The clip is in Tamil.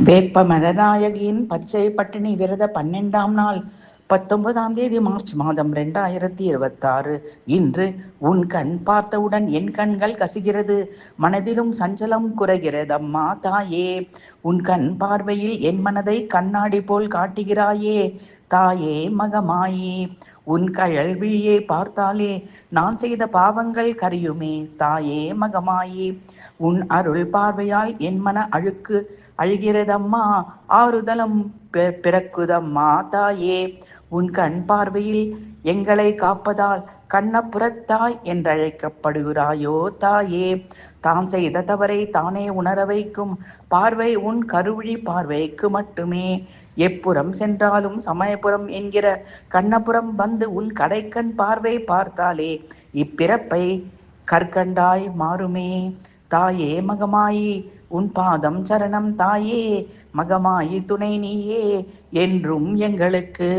வேப்ப மரநாயகியின் பச்சை பட்டினி விரத 12ஆம் நாள் 19ஆம் தேதி மார்ச் மாதம் 2026. இன்று உன் கண் பார்த்தவுடன் என் கண்கள் கசிகிறது, மனதிலும் சஞ்சலம் குறைகிறதம்மா தாயே. உன் கண் பார்வையில் என் மனதை கண்ணாடி போல் காட்டுகிறாயே தாயே மகமாயி. உன் கயல் விழியை பார்த்தாலே நான் செய்த பாவங்கள் கரியுமே தாயே மகமாயி. உன் அருள் பார்வையால் என் மன அழுக்கு அழுகிறதம்மா, ஆறுதலும் பிறக்குதம்மா தாயே. உன் கண் பார்வையில் எங்களை காப்பதால் கண்ணபுரத்தாய் என்றழைக்கப்படுகிறாயோ தாயே. தான் செய்த தவறை தானே உணர வைக்கும் பார்வை உன் கருவிழி பார்வைக்கு மட்டுமே. எப்புறம் சென்றாலும் சமயபுரம் என்கிற கண்ணபுரம் வந்து உன் கடைக்கண் பார்வை பார்த்தாலே இப்பிறப்பை கற்கண்டாய் மாறுமே தாயே மகமாயி. உன் பாதம் சரணம் தாயே மகமாயி, துணை நீயே என்றும் எங்களுக்கு.